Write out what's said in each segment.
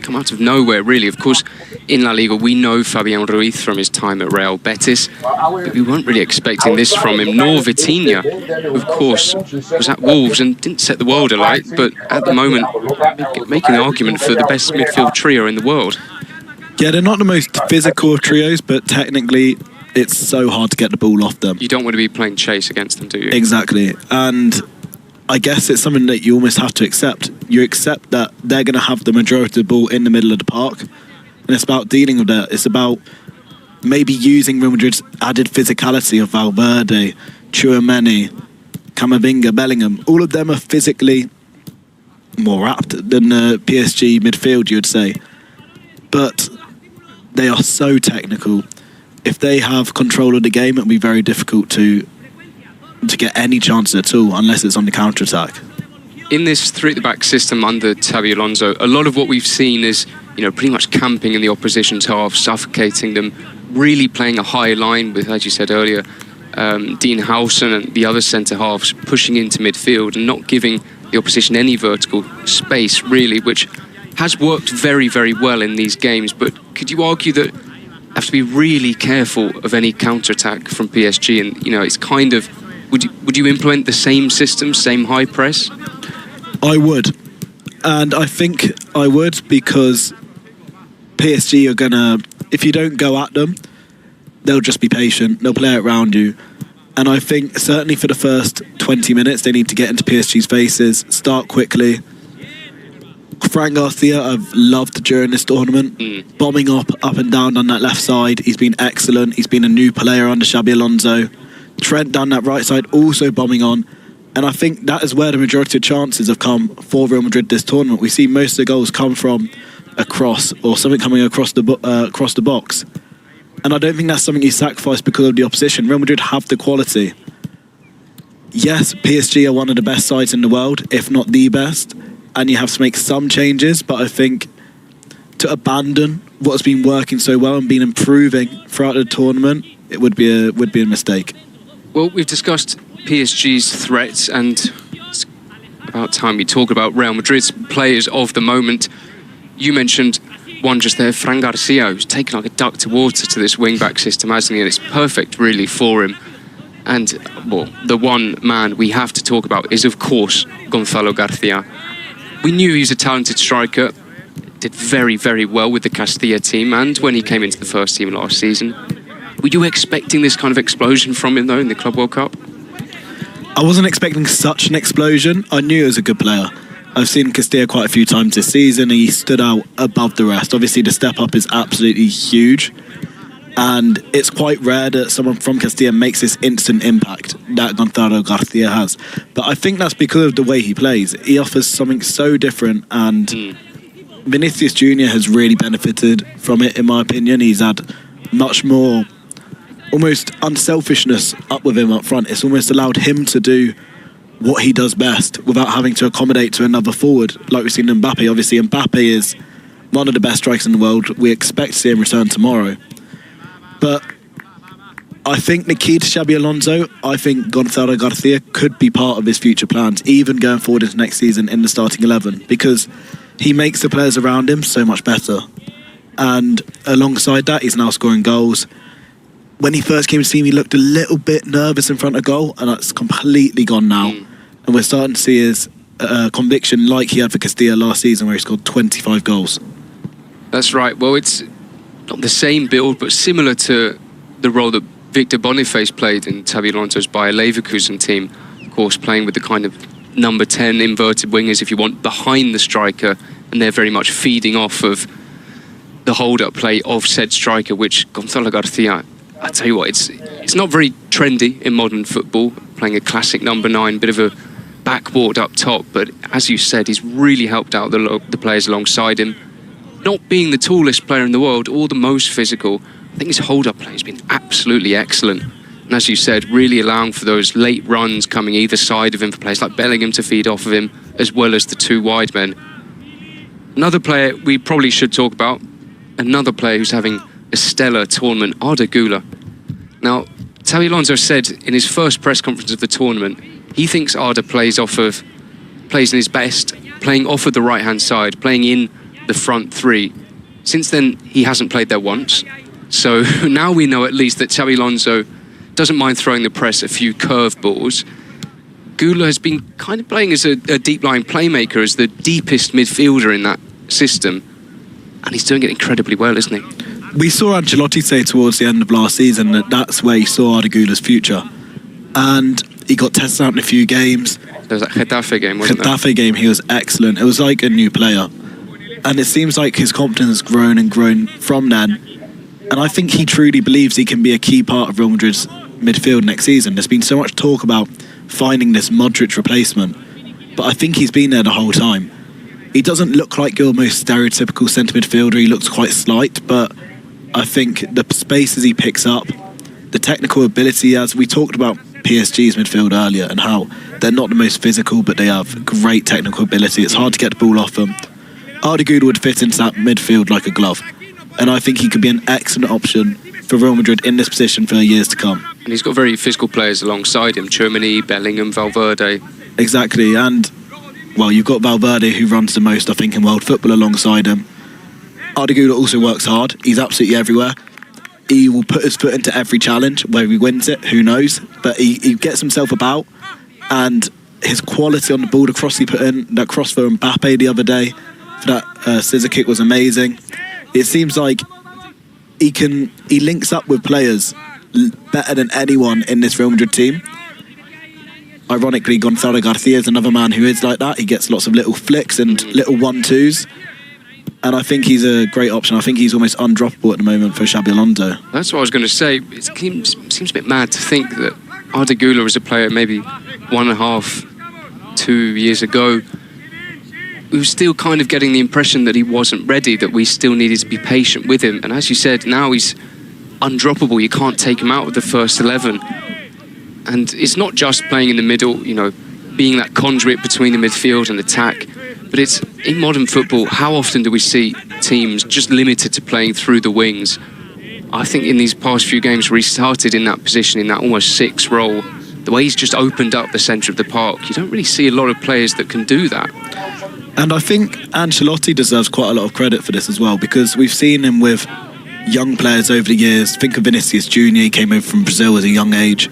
come out of nowhere, really. Of course, in La Liga, we know Fabian Ruiz from his time at Real Betis, but we weren't really expecting this from him, nor Vitinha, who, of course, was at Wolves and didn't set the world alight, but at the moment, making an argument for the best midfield trio in the world. Yeah, they're not the most physical of trios, but technically, it's so hard to get the ball off them. You don't want to be playing chase against them, do you? Exactly, and I guess it's something that you almost have to accept. You accept that they're going to have the majority of the ball in the middle of the park, and it's about dealing with that. It's about maybe using Real Madrid's added physicality of Valverde, Tchouameni, Camavinga, Bellingham. All of them are physically more apt than the PSG midfield, you would say. But they are so technical. If they have control of the game, it'll be very difficult to get any chances at all, unless it's on the counter-attack. In this three-at-the-back system under Xabi Alonso, a lot of what we've seen is, pretty much camping in the opposition's half, suffocating them, really playing a high line with, as you said earlier, Dean Howson and the other centre-halves pushing into midfield and not giving the opposition any vertical space, really, which has worked very, very well in these games. But could you argue that you have to be really careful of any counter-attack from PSG? And, it's kind of... Would you implement the same system, same high press? I would. And I think I would, because PSG are going to... If you don't go at them, they'll just be patient. They'll play it around you. And I think certainly for the first 20 minutes, they need to get into PSG's faces, start quickly. Fran Garcia, I've loved during this tournament. Bombing up and down on that left side. He's been excellent. He's been a new player under Xabi Alonso. Trent down that right side, also bombing on. And I think that is where the majority of chances have come for Real Madrid this tournament. We see most of the goals come from a cross or something coming across the box. And I don't think that's something you sacrifice because of the opposition. Real Madrid have the quality. Yes, PSG are one of the best sides in the world, if not the best. And you have to make some changes, but I think to abandon what's been working so well and been improving throughout the tournament, it would be a mistake. Well, we've discussed PSG's threats, and it's about time we talk about Real Madrid's players of the moment. You mentioned one just there, Fran Garcia, who's taken like a duck to water to this wing-back system, hasn't he? And it's perfect, really, for him. And, well, the one man we have to talk about is, of course, Gonzalo Garcia. We knew he was a talented striker, did very, very well with the Castilla team, and when he came into the first team last season. Were you expecting this kind of explosion from him, though, in the Club World Cup? I wasn't expecting such an explosion. I knew he was a good player. I've seen Castilla quite a few times this season, and he stood out above the rest. Obviously, the step up is absolutely huge, and it's quite rare that someone from Castilla makes this instant impact that Gonzalo Garcia has. But I think that's because of the way he plays. He offers something so different, and Vinícius Jr. has really benefited from it, in my opinion. He's had much more almost unselfishness up with him up front. It's almost allowed him to do what he does best without having to accommodate to another forward, like we've seen Mbappe. Obviously, Mbappe is one of the best strikers in the world. We expect to see him return tomorrow. But I think the key to Xabi Alonso, I think Gonzalo Garcia could be part of his future plans, even going forward into next season in the starting 11, because he makes the players around him so much better. And alongside that, he's now scoring goals. When he first came to the team, he looked a little bit nervous in front of goal, and that's completely gone now. And we're starting to see his conviction like he had for Castilla last season, where he scored 25 goals. That's right. Well, it's not the same build, but similar to the role that Victor Boniface played in Xabi Alonso's Bayer Leverkusen team. Of course, playing with the kind of number 10 inverted wingers, if you want, behind the striker, and they're very much feeding off of the hold-up play of said striker, which Gonzalo Garcia, I tell you what, it's not very trendy in modern football, playing a classic number 9, bit of a backboard up top, but as you said, he's really helped out the players alongside him. Not being the tallest player in the world or the most physical, I think his hold-up play has been absolutely excellent. And as you said, really allowing for those late runs coming either side of him for players like Bellingham to feed off of him, as well as the two wide men. Another player we probably should talk about, another player who's having a stellar tournament, Arda Güler. Now, Xabi Alonso said in his first press conference of the tournament, he thinks Arda plays in his best, playing off of the right-hand side, playing in the front three. Since then, he hasn't played there once. So now we know at least that Xabi Alonso doesn't mind throwing the press a few curveballs. Gula has been kind of playing as a deep-lying playmaker, as the deepest midfielder in that system. And he's doing it incredibly well, isn't he? We saw Ancelotti say towards the end of last season that that's where he saw Arda Güler's future. And he got tested out in a few games. There was that Getafe game, wasn't there? Getafe game, he was excellent. It was like a new player. And it seems like his confidence has grown and grown from then. And I think he truly believes he can be a key part of Real Madrid's midfield next season. There's been so much talk about finding this Modrić replacement, but I think he's been there the whole time. He doesn't look like your most stereotypical centre midfielder. He looks quite slight, but I think the spaces he picks up, the technical ability, as we talked about PSG's midfield earlier and how they're not the most physical, but they have great technical ability. It's hard to get the ball off them. Arda Güler would fit into that midfield like a glove, and I think he could be an excellent option for Real Madrid in this position for years to come. And he's got very physical players alongside him, Tchouaméni, Bellingham, Valverde. Exactly, and well, you've got Valverde, who runs the most, I think, in world football alongside him. Arda Güler also works hard. He's absolutely everywhere. He will put his foot into every challenge. Whether he wins it, who knows? But he gets himself about, and his quality on the ball, the cross he put in, that cross for Mbappe the other day, for that scissor kick was amazing. It seems like he links up with players better than anyone in this Real Madrid team. Ironically, Gonzalo Garcia is another man who is like that. He gets lots of little flicks and little 1-2s. And I think he's a great option. I think he's almost undroppable at the moment for Xabi Alonso. That's what I was going to say. It seems a bit mad to think that Arda Güler was a player maybe 1.5, 2 years ago. We were still kind of getting the impression that he wasn't ready, that we still needed to be patient with him. And as you said, now he's undroppable. You can't take him out of the first 11. And it's not just playing in the middle, you know, being that conduit between the midfield and attack. But it's in modern football, how often do we see teams just limited to playing through the wings? I think in these past few games where he started in that position, in that almost 6 role, the way he's just opened up the centre of the park, you don't really see a lot of players that can do that. And I think Ancelotti deserves quite a lot of credit for this as well, because we've seen him with young players over the years. Think of Vinícius Jr., he came over from Brazil at a young age,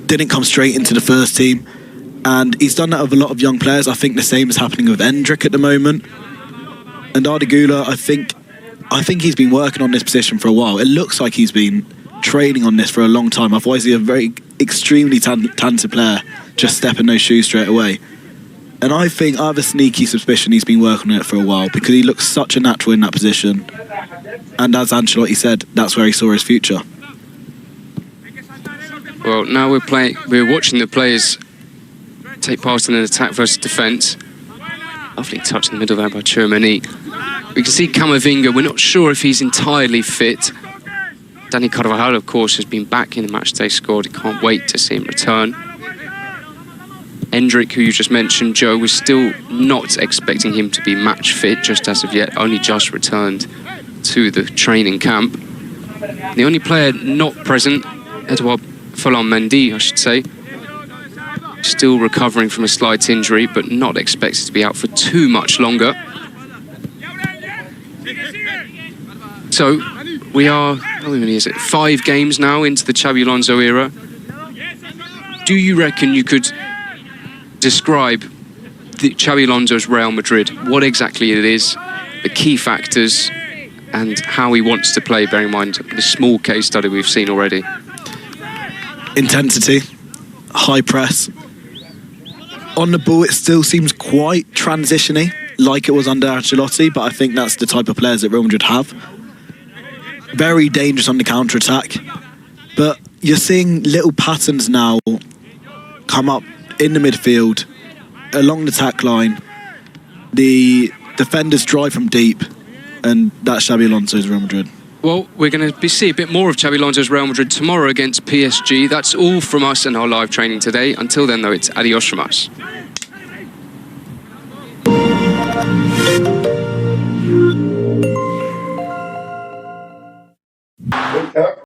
didn't come straight into the first team. And he's done that with a lot of young players. I think the same is happening with Endrick at the moment. And Arda Güler, I think he's been working on this position for a while. It looks like he's been training on this for a long time. Otherwise, he's a very extremely talented player, just step in those shoes straight away. And I think I have a sneaky suspicion he's been working on it for a while, because he looks such a natural in that position. And as Ancelotti said, that's where he saw his future. Well, now we're watching the players take part in an attack versus defence. Lovely touch in the middle there by Tchouaméni. We can see Camavinga. We're not sure if he's entirely fit. Dani Carvajal, of course, has been back in the matchday squad. Can't wait to see him return. Endrick, who you just mentioned, Joe, was still not expecting him to be match fit just as of yet. Only just returned to the training camp. The only player not present, Edouard Mendy, I should say. Still recovering from a slight injury, but not expected to be out for too much longer. So we are, how many is it? 5 games now into the Xabi Alonso era. Do you reckon you could describe the Xabi Alonso's Real Madrid? What exactly it is, the key factors, and how he wants to play, bearing in mind the small case study we've seen already? Intensity, high press. On the ball, it still seems quite transition-y, like it was under Ancelotti, but I think that's the type of players that Real Madrid have. Very dangerous on the counter-attack, but you're seeing little patterns now come up in the midfield, along the tack line. The defenders drive from deep, and that's Xabi Alonso's Real Madrid. Well, we're going to see a bit more of Xabi Alonso's Real Madrid tomorrow against PSG. That's all from us and our live training today. Until then, though, it's adios from us.